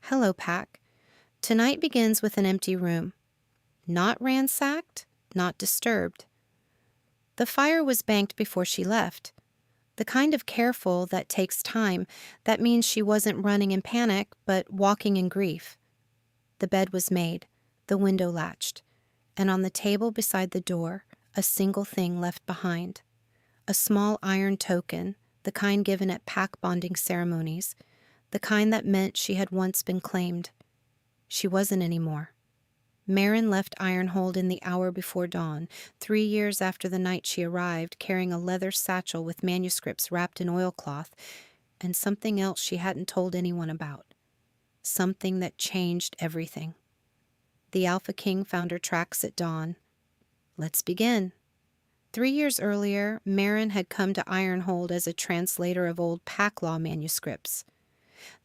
Hello, Pack. Tonight begins with an empty room. Not ransacked, not disturbed. The fire was banked before she left. The kind of careful that takes time. That means she wasn't running in panic, but walking in grief. The bed was made, the window latched, and on the table beside the door, a single thing left behind. A small iron token, the kind given at pack bonding ceremonies, the kind that meant she had once been claimed. She wasn't anymore. Marin left Ironhold in the hour before dawn, 3 years after the night she arrived, carrying a leather satchel with manuscripts wrapped in oilcloth, and something else she hadn't told anyone about. Something that changed everything. The Alpha King found her tracks at dawn. Let's begin. 3 years earlier, Marin had come to Ironhold as a translator of old pack law manuscripts.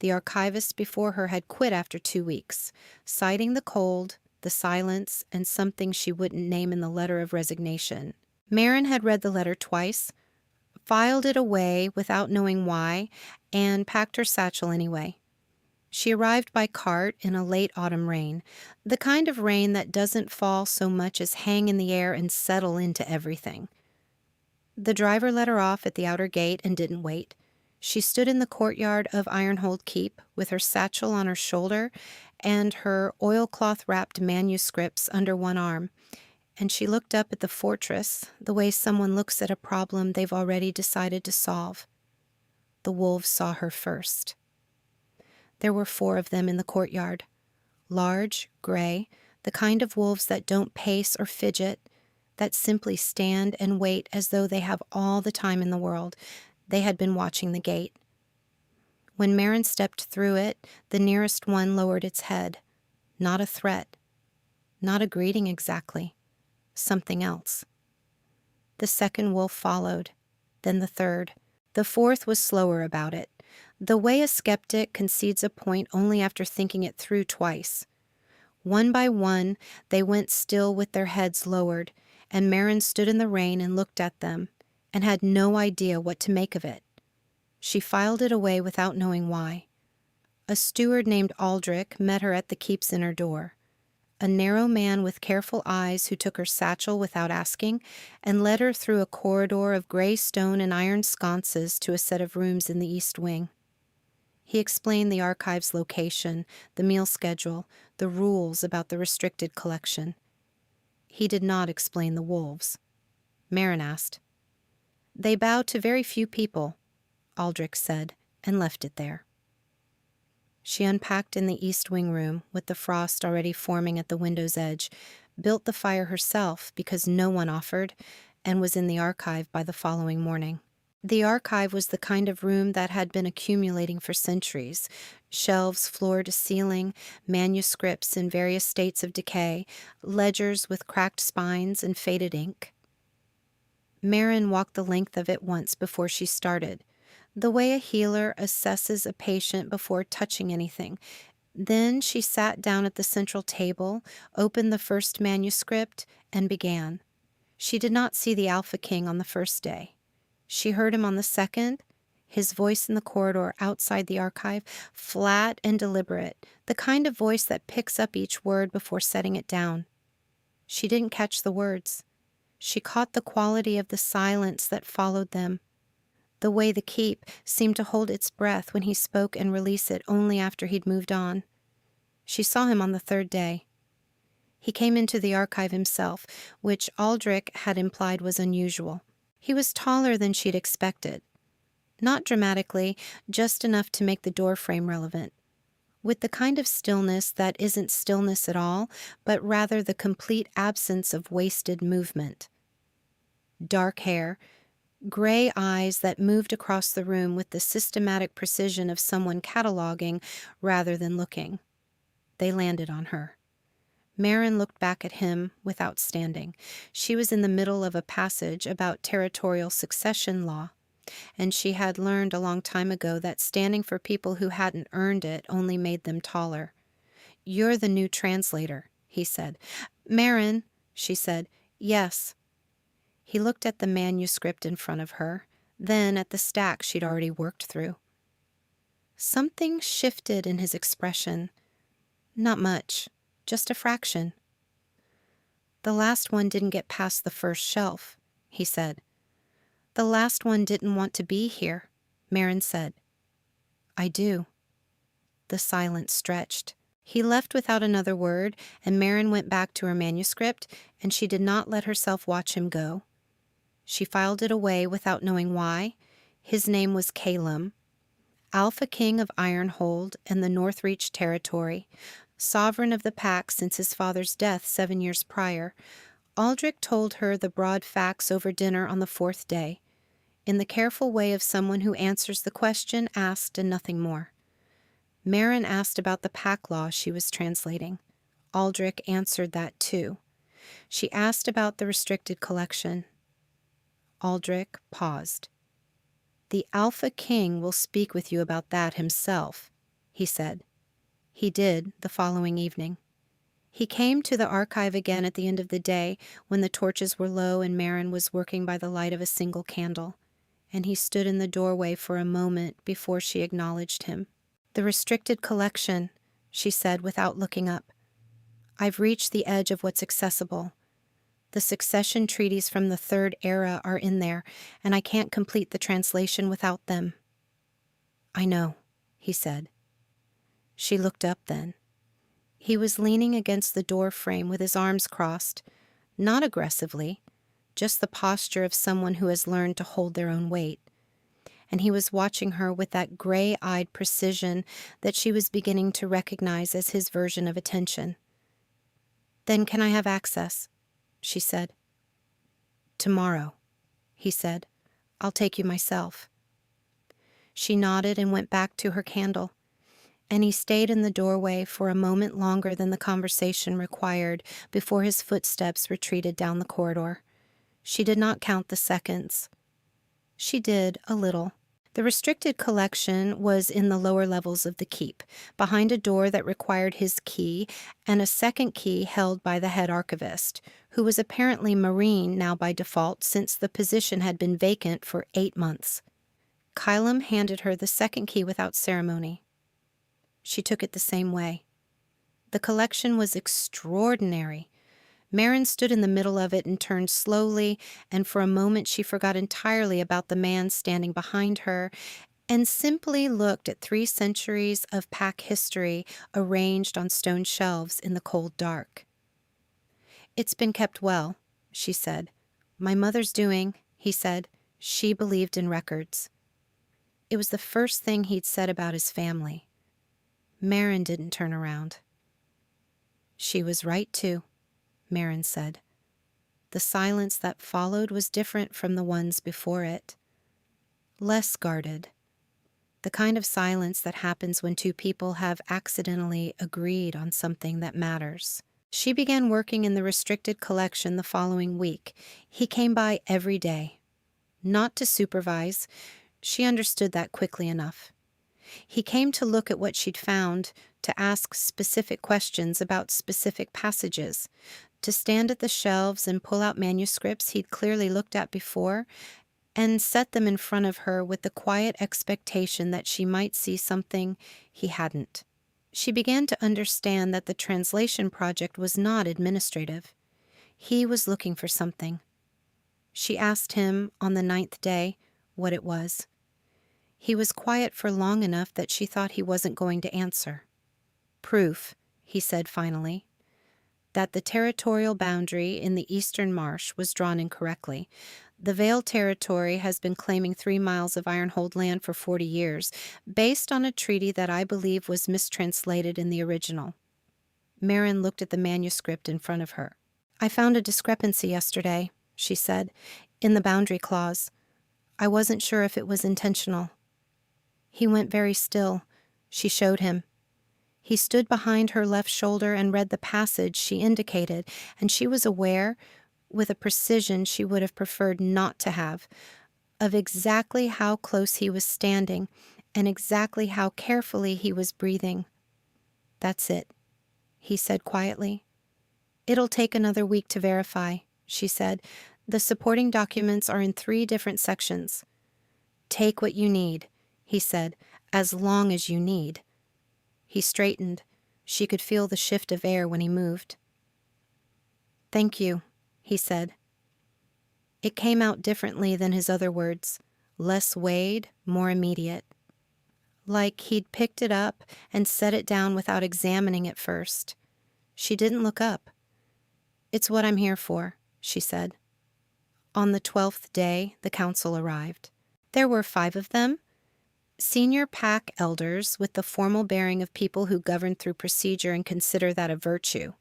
The archivist before her had quit after 2 weeks, citing the cold, the silence, and something she wouldn't name in the letter of resignation. Marin had read the letter twice, filed it away without knowing why, and packed her satchel anyway. She arrived by cart in a late autumn rain, the kind of rain that doesn't fall so much as hang in the air and settle into everything. The driver let her off at the outer gate and didn't wait. She stood in the courtyard of Ironhold Keep with her satchel on her shoulder and her oilcloth-wrapped manuscripts under one arm, and she looked up at the fortress the way someone looks at a problem they've already decided to solve. The wolves saw her first. There were 4 of them in the courtyard. Large, gray, the kind of wolves that don't pace or fidget, that simply stand and wait as though they have all the time in the world. They had been watching the gate. When Marin stepped through it, the nearest one lowered its head. Not a threat. Not a greeting exactly. Something else. The second wolf followed, then the third. The fourth was slower about it, the way a skeptic concedes a point only after thinking it through twice. One by one, they went still with their heads lowered, and Marin stood in the rain and looked at them, and had no idea what to make of it. She filed it away without knowing why. A steward named Aldrich met her at the keep's inner door. A narrow man with careful eyes who took her satchel without asking and led her through a corridor of gray stone and iron sconces to a set of rooms in the east wing. He explained the archive's location, the meal schedule, the rules about the restricted collection. He did not explain the wolves. Marin asked. "They bow to very few people," Aldrich said, and left it there. She unpacked in the east wing room, with the frost already forming at the window's edge, built the fire herself because no one offered, and was in the archive by the following morning. The archive was the kind of room that had been accumulating for centuries. Shelves floor to ceiling, manuscripts in various states of decay, ledgers with cracked spines and faded ink. Marin walked the length of it once before she started, the way a healer assesses a patient before touching anything. Then she sat down at the central table, opened the first manuscript, and began. She did not see the Alpha King on the first day. She heard him on the second, his voice in the corridor outside the archive, flat and deliberate, the kind of voice that picks up each word before setting it down. She didn't catch the words. She caught the quality of the silence that followed them, the way the keep seemed to hold its breath when he spoke and release it only after he'd moved on. She saw him on the third day. He came into the archive himself, which Aldrich had implied was unusual. He was taller than she'd expected. Not dramatically, just enough to make the doorframe relevant. With the kind of stillness that isn't stillness at all, but rather the complete absence of wasted movement. Dark hair, gray eyes that moved across the room with the systematic precision of someone cataloging rather than looking. They landed on her. Marin looked back at him without standing. She was in the middle of a passage about territorial succession law, and she had learned a long time ago that standing for people who hadn't earned it only made them taller. "You're the new translator," he said. "Marin," she said. "Yes." He looked at the manuscript in front of her, then at the stack she'd already worked through. Something shifted in his expression. Not much, just a fraction. "The last one didn't get past the first shelf," he said. "The last one didn't want to be here," Marin said. "I do." The silence stretched. He left without another word, and Marin went back to her manuscript, and she did not let herself watch him go. She filed it away without knowing why. His name was Caelum, Alpha King of Ironhold and the Northreach territory, sovereign of the pack since his father's death 7 years prior. Aldrich told her the broad facts over dinner on the 4th day, in the careful way of someone who answers the question asked and nothing more. Marin asked about the pack law she was translating. Aldrich answered that too. She asked about the restricted collection. Aldrich paused. "The Alpha King will speak with you about that himself," he said. He did the following evening. He came to the archive again at the end of the day when the torches were low and Marin was working by the light of a single candle, and he stood in the doorway for a moment before she acknowledged him. "The restricted collection," she said without looking up. "I've reached the edge of what's accessible. The succession treaties from the Third Era are in there, and I can't complete the translation without them." "I know," he said. She looked up then. He was leaning against the door frame with his arms crossed, not aggressively, just the posture of someone who has learned to hold their own weight. And he was watching her with that gray-eyed precision that she was beginning to recognize as his version of attention. "Then can I have access?" she said. "Tomorrow," he said. "I'll take you myself." She nodded and went back to her candle, and he stayed in the doorway for a moment longer than the conversation required before his footsteps retreated down the corridor. She did not count the seconds. She did, a little. The restricted collection was in the lower levels of the keep, behind a door that required his key and a second key held by the head archivist, who was apparently Marin now by default since the position had been vacant for 8 months. Caelum handed her the second key without ceremony. She took it the same way. The collection was extraordinary. Marin stood in the middle of it and turned slowly, and for a moment she forgot entirely about the man standing behind her and simply looked at 3 centuries of pack history arranged on stone shelves in the cold dark. "It's been kept well," she said. "My mother's doing," he said. She believed in records. It was the first thing he'd said about his family. Marin didn't turn around. "She was right, too," Marin said. The silence that followed was different from the ones before it. Less guarded. The kind of silence that happens when 2 people have accidentally agreed on something that matters. She began working in the restricted collection the following week. He came by every day. Not to supervise. She understood that quickly enough. He came to look at what she'd found, to ask specific questions about specific passages, to stand at the shelves and pull out manuscripts he'd clearly looked at before, and set them in front of her with the quiet expectation that she might see something he hadn't. She began to understand that the translation project was not administrative. He was looking for something. She asked him on the 9th day what it was. He was quiet for long enough that she thought he wasn't going to answer. "Proof," he said finally, "that the territorial boundary in the eastern marsh was drawn incorrectly. The Vale territory has been claiming 3 miles of Ironhold land for 40 years, based on a treaty that I believe was mistranslated in the original." Marin looked at the manuscript in front of her. "I found a discrepancy yesterday," she said, "in the boundary clause. I wasn't sure if it was intentional." He went very still. She showed him. He stood behind her left shoulder and read the passage she indicated, and she was aware, with a precision she would have preferred not to have, of exactly how close he was standing and exactly how carefully he was breathing. "That's it," he said quietly. "It'll take another week to verify," she said. "The supporting documents are in 3 different sections." "Take what you need," he said, As long as you need. He straightened. She could feel the shift of air when he moved. Thank you, he said. It came out differently than his other words, less weighed, more immediate. Like he'd picked it up and set it down without examining it first. She didn't look up. It's what I'm here for, she said. On the 12th day, the council arrived. There were 5 of them, senior pack elders with the formal bearing of people who govern through procedure and consider that a virtue.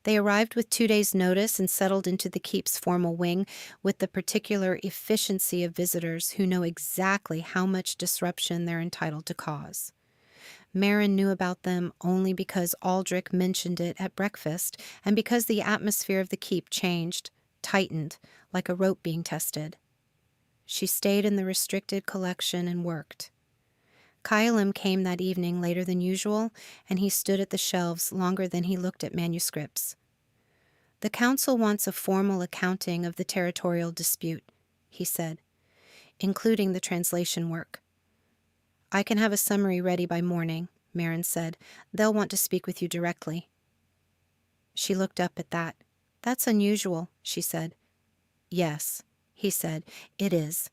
They arrived with 2 days' notice and settled into the keep's formal wing with the particular efficiency of visitors who know exactly how much disruption they're entitled to cause. Marin knew about them only because Aldrich mentioned it at breakfast and because the atmosphere of the keep changed, tightened, like a rope being tested. She stayed in the restricted collection and worked. Caelum came that evening later than usual, and he stood at the shelves longer than he looked at manuscripts. The council wants a formal accounting of the territorial dispute, he said, including the translation work. I can have a summary ready by morning, Marin said. They'll want to speak with you directly. She looked up at that. That's unusual, she said. Yes, he said, it is.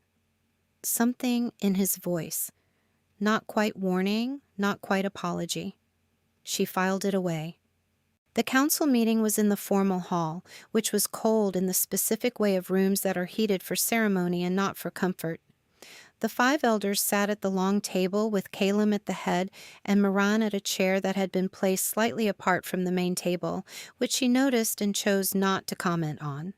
Something in his voice. Not quite warning, not quite apology. She filed it away. The council meeting was in the formal hall, which was cold in the specific way of rooms that are heated for ceremony and not for comfort. The 5 elders sat at the long table with Caelum at the head and Marin at a chair that had been placed slightly apart from the main table, which she noticed and chose not to comment on.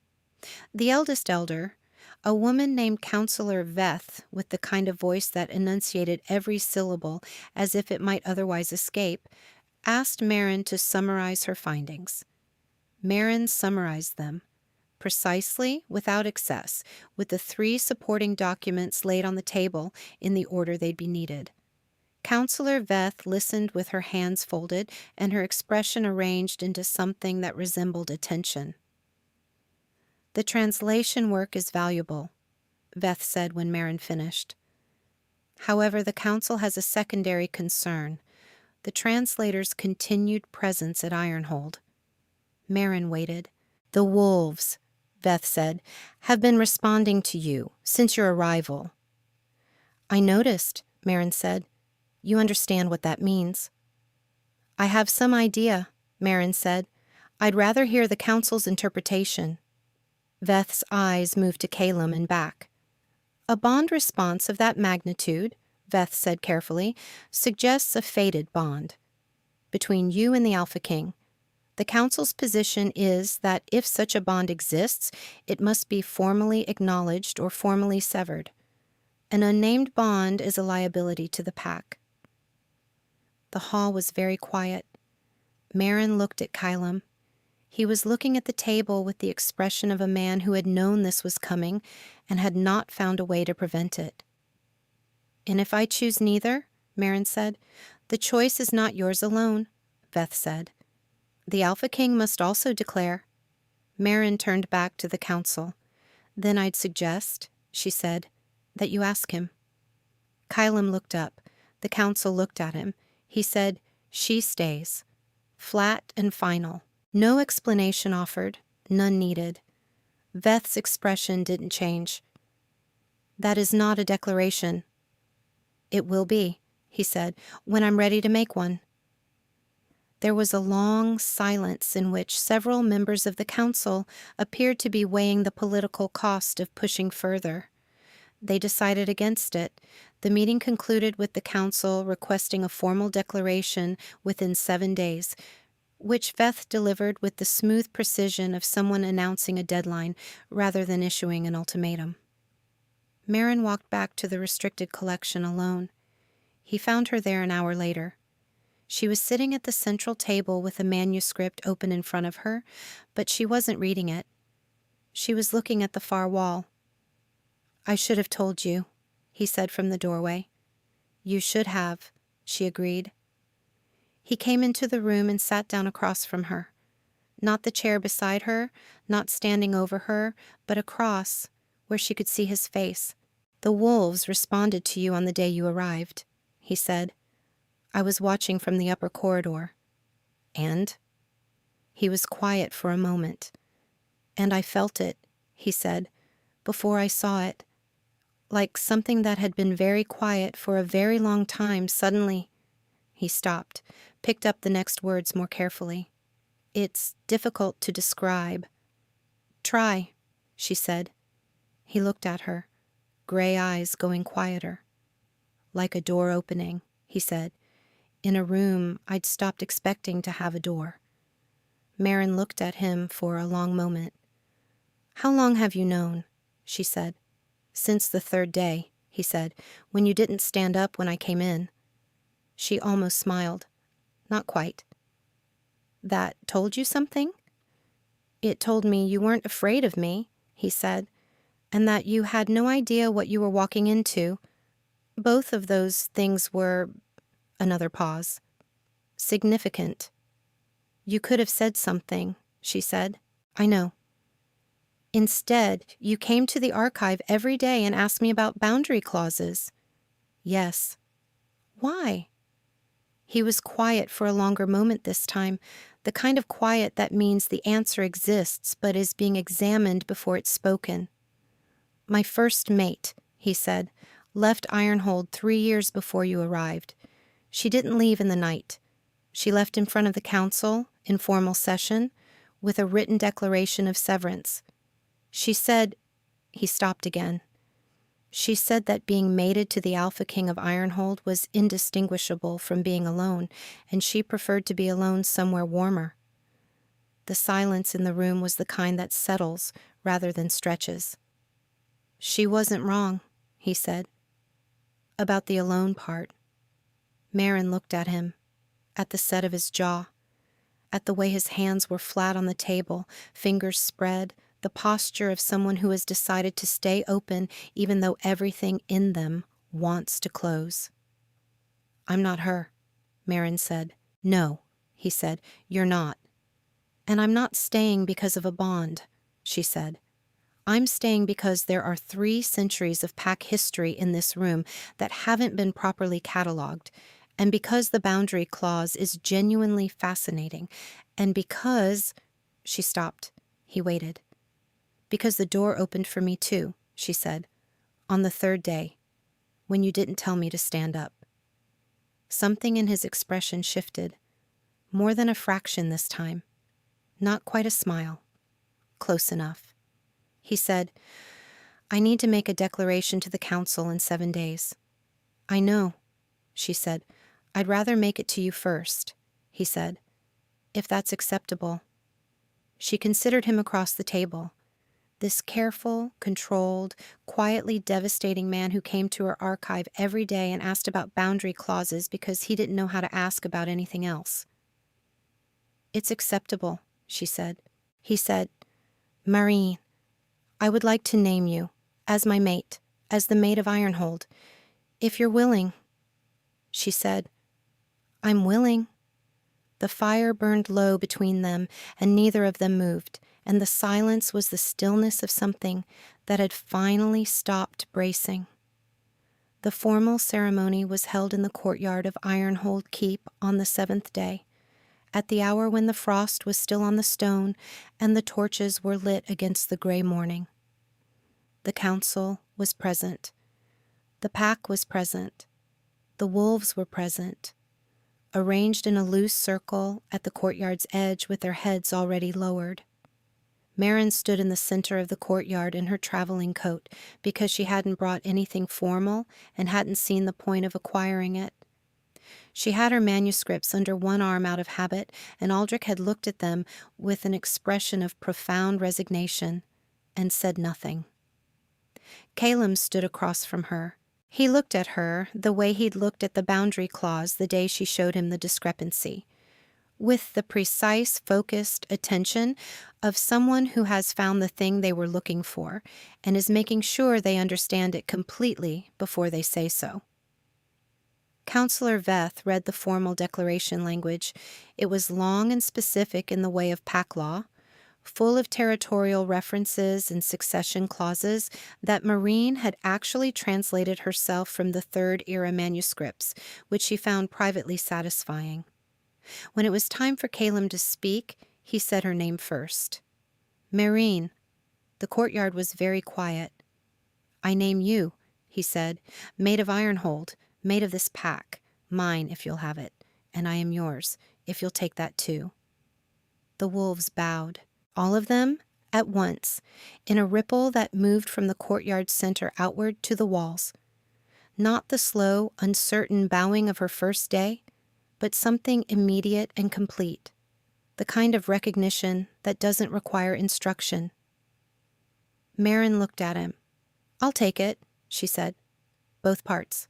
The eldest elder, a woman named Counselor Veth, with the kind of voice that enunciated every syllable as if it might otherwise escape, asked Marin to summarize her findings. Marin summarized them, precisely, without excess, with the 3 supporting documents laid on the table in the order they'd be needed. Counselor Veth listened with her hands folded and her expression arranged into something that resembled attention. The translation work is valuable, Veth said when Marin finished. However, the council has a secondary concern, the translator's continued presence at Ironhold. Marin waited. The wolves, Veth said, have been responding to you since your arrival. I noticed, Marin said. You understand what that means. I have some idea, Marin said. I'd rather hear the council's interpretation. Veth's eyes moved to Caelum and back. A bond response of that magnitude, Veth said carefully, suggests a fated bond. Between you and the Alpha King, the Council's position is that if such a bond exists, it must be formally acknowledged or formally severed. An unnamed bond is a liability to the pack. The hall was very quiet. Marin looked at Caelum. He was looking at the table with the expression of a man who had known this was coming and had not found a way to prevent it. And if I choose neither, Marin said, the choice is not yours alone, Veth said. The Alpha King must also declare. Marin turned back to the council. Then I'd suggest, she said, that you ask him. Caelum looked up. The council looked at him. He said, she stays. Flat and final. No explanation offered, none needed. Veth's expression didn't change. That is not a declaration. It will be, he said, when I'm ready to make one. There was a long silence in which several members of the council appeared to be weighing the political cost of pushing further. They decided against it. The meeting concluded with the council requesting a formal declaration within 7 days, which Veth delivered with the smooth precision of someone announcing a deadline rather than issuing an ultimatum. Marin walked back to the restricted collection alone. He found her there an hour later. She was sitting at the central table with a manuscript open in front of her, but she wasn't reading it. She was looking at the far wall. I should have told you, he said from the doorway. You should have, she agreed. He came into the room and sat down across from her. Not the chair beside her, not standing over her, but across, where she could see his face. The wolves responded to you on the day you arrived. he said. "I was watching from the upper corridor." "And?" He was quiet for a moment. "And I felt it," he said, "before I saw it. Like something that had been very quiet for a very long time suddenly—" He stopped, picked up the next words more carefully. "It's difficult to describe." "Try," she said. He looked at her, gray eyes going quieter. "Like a door opening," he said, "in a room I'd stopped expecting to have a door." Marin looked at him for a long moment. "How long have you known?" she said. "Since the third day," he said, "when you didn't stand up when I came in." She almost smiled. "Not quite." "That told you something?" "It told me you weren't afraid of me," he said, "and that you had no idea what you were walking into. Both of those things were—" Another pause. "Significant." "You could have said something," she said. "I know." "Instead, you came to the archive every day and asked me about boundary clauses." "Yes." "Why?" He was quiet for a longer moment this time, the kind of quiet that means the answer exists but is being examined before it's spoken. "My first mate," he said, "left Ironhold 3 years before you arrived. She didn't leave in the night. She left in front of the council, in formal session, with a written declaration of severance. She said—" He stopped again. "She said that being mated to the Alpha King of Ironhold was indistinguishable from being alone, and she preferred to be alone somewhere warmer." The silence in the room was the kind that settles rather than stretches. "She wasn't wrong," he said. "About the alone part." Marin looked at him, at the set of his jaw, at the way his hands were flat on the table, fingers spread, the posture of someone who has decided to stay open even though everything in them wants to close. "I'm not her," Marin said. "No," he said, "you're not." "And I'm not staying because of a bond," she said. "I'm staying because there are 3 centuries of pack history in this room that haven't been properly cataloged, and because the boundary clause is genuinely fascinating, and because—" She stopped. He waited. "Because the door opened for me too," she said, "on the 3rd day, when you didn't tell me to stand up." Something in his expression shifted. More than a fraction this time. Not quite a smile. Close enough. He said, "I need to make a declaration to the council in 7 days." "I know," she said. "I'd rather make it to you first," he said, "if that's acceptable." She considered him across the table. This careful, controlled, quietly devastating man who came to her archive every day and asked about boundary clauses because he didn't know how to ask about anything else. "It's acceptable," she said. He said, "Marin, I would like to name you, as my mate, as the mate of Ironhold, if you're willing." She said, "I'm willing." The fire burned low between them, and neither of them moved, and the silence was the stillness of something that had finally stopped bracing. The formal ceremony was held in the courtyard of Ironhold Keep on the 7th day, at the hour when the frost was still on the stone and the torches were lit against the gray morning. The council was present. The pack was present. The wolves were present, arranged in a loose circle at the courtyard's edge with their heads already lowered. Marin stood in the center of the courtyard in her traveling coat because she hadn't brought anything formal and hadn't seen the point of acquiring it. She had her manuscripts under one arm out of habit, and Aldrich had looked at them with an expression of profound resignation and said nothing. Caelum stood across from her. He looked at her the way he'd looked at the boundary clause the day she showed him the discrepancy, with the precise, focused attention of someone who has found the thing they were looking for and is making sure they understand it completely before they say so. Counselor Veth read the formal declaration language. It was long and specific in the way of pack law, full of territorial references and succession clauses that Marin had actually translated herself from the Third Era manuscripts, which she found privately satisfying. When it was time for Caelum to speak, he said her name first. Marin. The courtyard was very quiet. I name you, he said, made of Ironhold, made of this pack, mine if you'll have it, and I am yours, if you'll take that too. The wolves bowed, all of them at once, in a ripple that moved from the courtyard's center outward to the walls. Not the slow, uncertain bowing of her first day, but something immediate and complete, the kind of recognition that doesn't require instruction. Marin looked at him. I'll take it, she said. Both parts.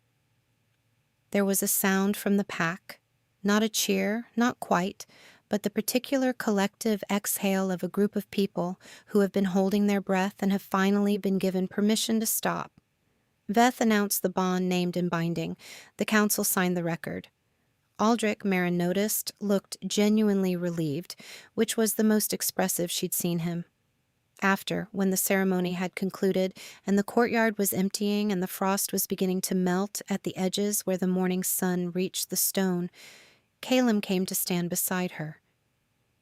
There was a sound from the pack, not a cheer, not quite, but the particular collective exhale of a group of people who have been holding their breath and have finally been given permission to stop. Veth announced the bond named in binding. The council signed the record. Aldrich, Marin noticed, looked genuinely relieved, which was the most expressive she'd seen him. After, when the ceremony had concluded and the courtyard was emptying and the frost was beginning to melt at the edges where the morning sun reached the stone, Caelum came to stand beside her.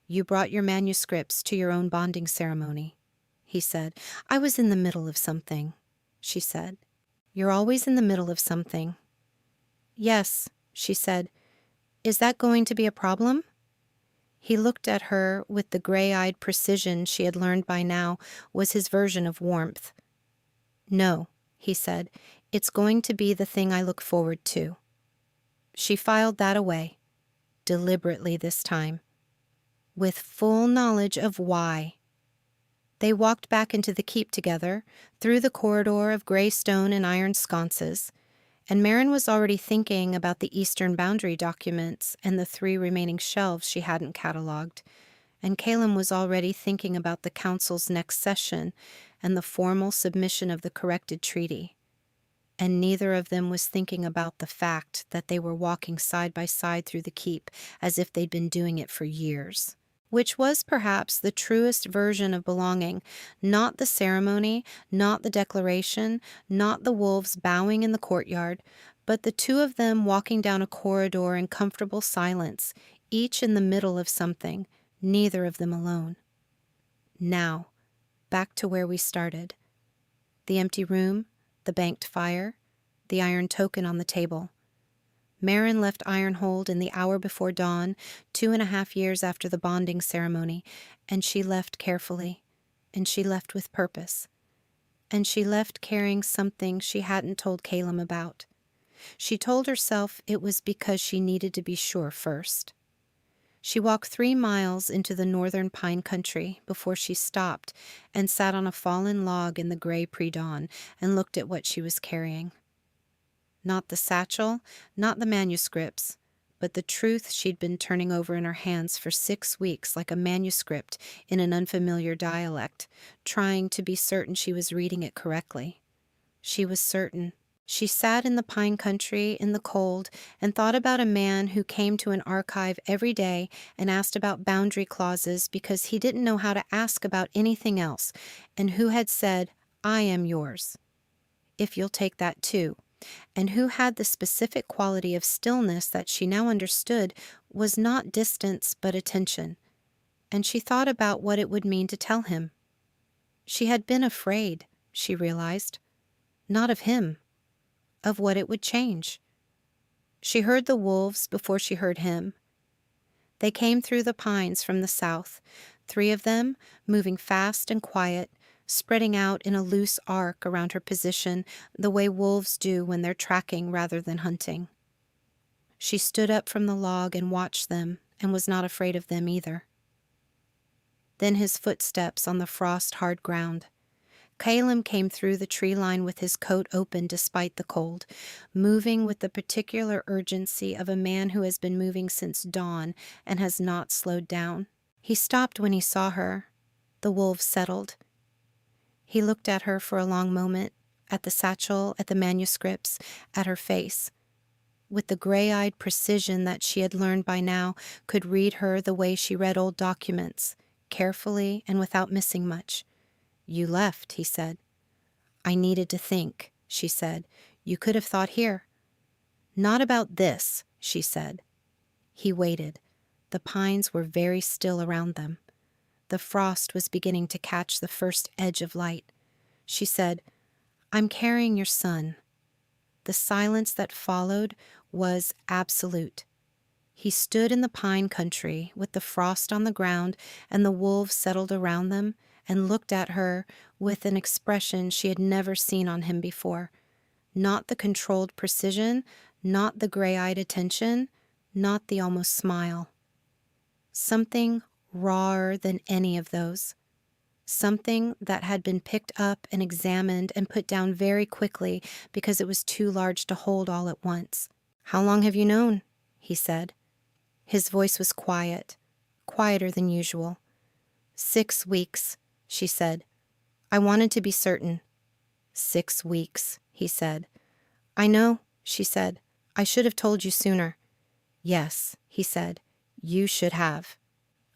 You brought your manuscripts to your own bonding ceremony, he said. I was in the middle of something, she said. You're always in the middle of something. Yes, she said. Is that going to be a problem? He looked at her with the gray-eyed precision she had learned by now was his version of warmth. No, he said, it's going to be the thing I look forward to. She filed that away, deliberately this time, with full knowledge of why. They walked back into the keep together, through the corridor of gray stone and iron sconces, and Marin was already thinking about the eastern boundary documents and the 3 remaining shelves she hadn't catalogued, and Caelum was already thinking about the council's next session and the formal submission of the corrected treaty. And neither of them was thinking about the fact that they were walking side by side through the keep as if they'd been doing it for years. Which was perhaps the truest version of belonging, not the ceremony, not the declaration, not the wolves bowing in the courtyard, but the 2 of them walking down a corridor in comfortable silence, each in the middle of something, neither of them alone. Now, back to where we started. The empty room, the banked fire, the iron token on the table. Marin left Ironhold in the hour before dawn, 2.5 years after the bonding ceremony, and she left carefully, and she left with purpose, and she left carrying something she hadn't told Caelum about. She told herself it was because she needed to be sure first. She walked 3 miles into the northern pine country before she stopped and sat on a fallen log in the gray pre-dawn and looked at what she was carrying. Not the satchel, not the manuscripts, but the truth she'd been turning over in her hands for 6 weeks like a manuscript in an unfamiliar dialect, trying to be certain she was reading it correctly. She was certain. She sat in the pine country in the cold and thought about a man who came to an archive every day and asked about boundary clauses because he didn't know how to ask about anything else, and who had said, I am yours, if you'll take that too. And who had the specific quality of stillness that she now understood was not distance but attention, and she thought about what it would mean to tell him. She had been afraid, she realized, not of him, of what it would change. She heard the wolves before she heard him. They came through the pines from the south, 3 of them, moving fast and quiet, spreading out in a loose arc around her position the way wolves do when they're tracking rather than hunting. She stood up from the log and watched them and was not afraid of them either. Then his footsteps on the frost-hard ground. Caelum came through the tree line with his coat open despite the cold, moving with the particular urgency of a man who has been moving since dawn and has not slowed down. He stopped when he saw her. The wolves settled. He looked at her for a long moment, at the satchel, at the manuscripts, at her face. With the gray-eyed precision that she had learned by now could read her the way she read old documents, carefully and without missing much. "You left," he said. "I needed to think," she said. "You could have thought here." "Not about this," she said. He waited. The pines were very still around them. The frost was beginning to catch the first edge of light. She said, "I'm carrying your son." The silence that followed was absolute. He stood in the pine country with the frost on the ground and the wolves settled around them and looked at her with an expression she had never seen on him before. Not the controlled precision, not the gray-eyed attention, not the almost smile. Something rawer than any of those. Something that had been picked up and examined and put down very quickly because it was too large to hold all at once. "How long have you known?" he said. His voice was quiet, quieter than usual. 6 weeks, she said. "I wanted to be certain." 6 weeks, he said. "I know," she said. "I should have told you sooner." "Yes," he said. "You should have."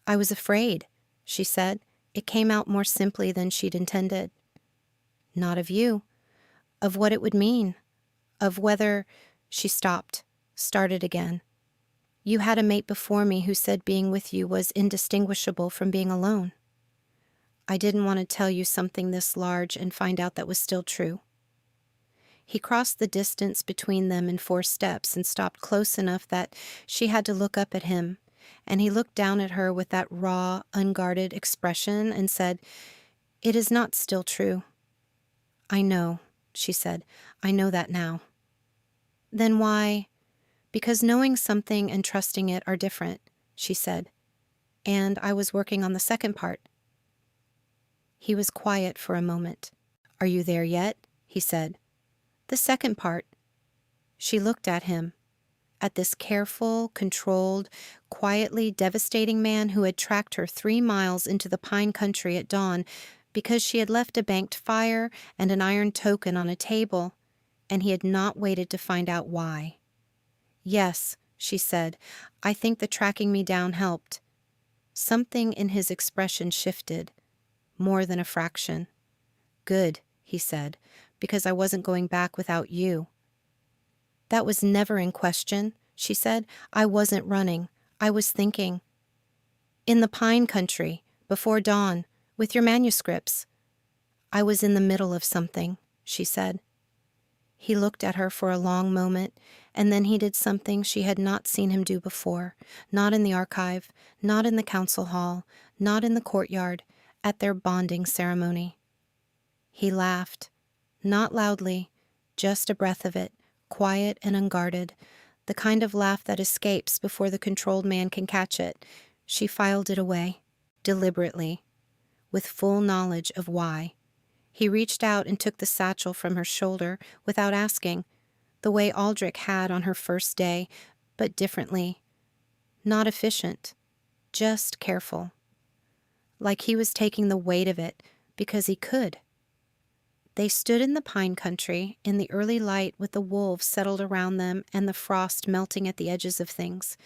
"I was afraid," she said. It came out more simply than she'd intended. "Not of you. Of what it would mean. Of whether—" She stopped, started again. "You had a mate before me who said being with you was indistinguishable from being alone. I didn't want to tell you something this large and find out that was still true." He crossed the distance between them in 4 steps and stopped close enough that she had to look up at him, and he looked down at her with that raw, unguarded expression and said, "It is not still true." "I know," she said. "I know that now." "Then why—" "Because knowing something and trusting it are different," she said. "And I was working on the second part." He was quiet for a moment. "Are you there yet?" he said. "The second part." She looked at him, at this careful, controlled, quietly devastating man who had tracked her 3 miles into the pine country at dawn because she had left a banked fire and an iron token on a table, and he had not waited to find out why. "Yes," she said, "I think the tracking me down helped." Something in his expression shifted, more than a fraction. "Good," he said, "because I wasn't going back without you." "That was never in question," she said. "I wasn't running. I was thinking." "In the pine country, before dawn, with your manuscripts." "I was in the middle of something," she said. He looked at her for a long moment, and then he did something she had not seen him do before, not in the archive, not in the council hall, not in the courtyard, at their bonding ceremony. He laughed, not loudly, just a breath of it, quiet and unguarded, the kind of laugh that escapes before the controlled man can catch it. She filed it away, deliberately, with full knowledge of why. He reached out and took the satchel from her shoulder without asking, the way Aldrich had on her first day, but differently. Not efficient, just careful. Like he was taking the weight of it because he could. They stood in the pine country in the early light with the wolves settled around them and the frost melting at the edges of things,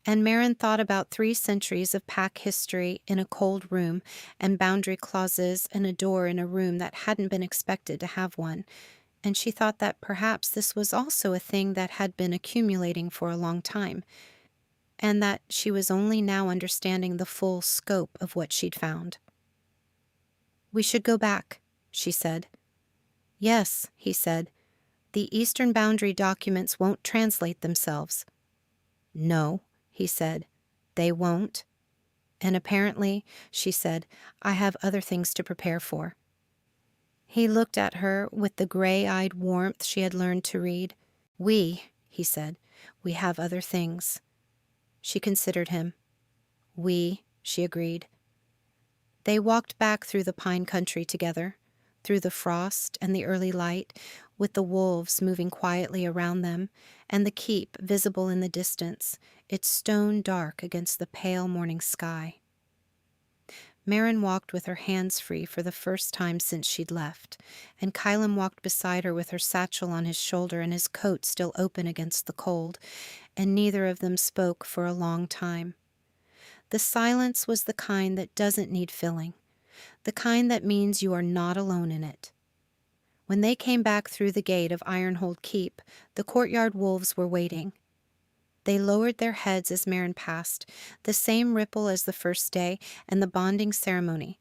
and Marin thought about 3 centuries of pack history in a cold room and boundary clauses and a door in a room that hadn't been expected to have one, and she thought that perhaps this was also a thing that had been accumulating for a long time, and that she was only now understanding the full scope of what she'd found. "We should go back," she said. "Yes," he said. "The eastern boundary documents won't translate themselves." "No," he said, "they won't. And apparently," she said, "I have other things to prepare for." He looked at her with the gray-eyed warmth she had learned to read. "We," he said, "we have other things." She considered him. "We," she agreed. They walked back through the pine country together, through the frost and the early light, with the wolves moving quietly around them, and the keep visible in the distance, its stone dark against the pale morning sky. Marin walked with her hands free for the first time since she'd left, and Caelum walked beside her with her satchel on his shoulder and his coat still open against the cold, and neither of them spoke for a long time. The silence was the kind that doesn't need filling, the kind that means you are not alone in it. When they came back through the gate of Ironhold Keep, the courtyard wolves were waiting. They lowered their heads as Marin passed, the same ripple as the first day and the bonding ceremony,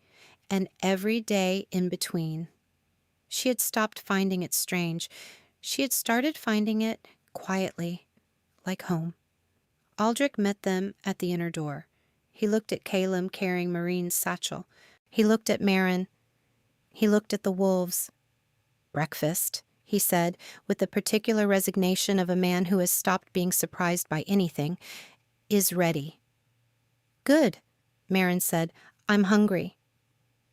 and every day in between. She had stopped finding it strange. She had started finding it quietly, like home. Aldrich met them at the inner door. He looked at Caelum carrying Marin's satchel. He looked at Marin. He looked at the wolves. "Breakfast," he said, with the particular resignation of a man who has stopped being surprised by anything, "is ready." "Good," Marin said. "I'm hungry."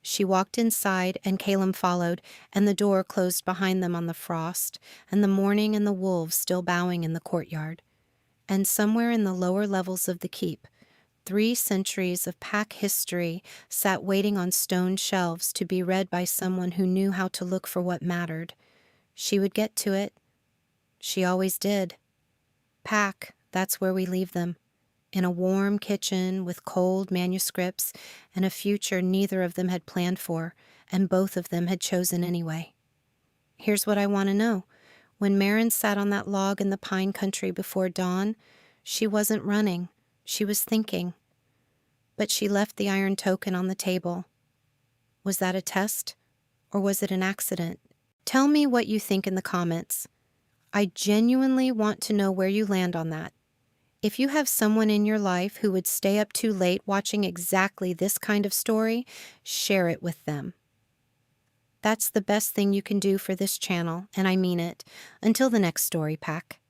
She walked inside, and Caelum followed, and the door closed behind them on the frost, and the morning and the wolves still bowing in the courtyard. And somewhere in the lower levels of the keep, 3 centuries of pack history sat waiting on stone shelves to be read by someone who knew how to look for what mattered. She would get to it. She always did. Pack, that's where we leave them. In a warm kitchen with cold manuscripts and a future neither of them had planned for, and both of them had chosen anyway. Here's what I want to know. When Marin sat on that log in the pine country before dawn, she wasn't running. She was thinking. But she left the iron token on the table. Was that a test? Or was it an accident? Tell me what you think in the comments. I genuinely want to know where you land on that. If you have someone in your life who would stay up too late watching exactly this kind of story, share it with them. That's the best thing you can do for this channel, and I mean it. Until the next story, Pack.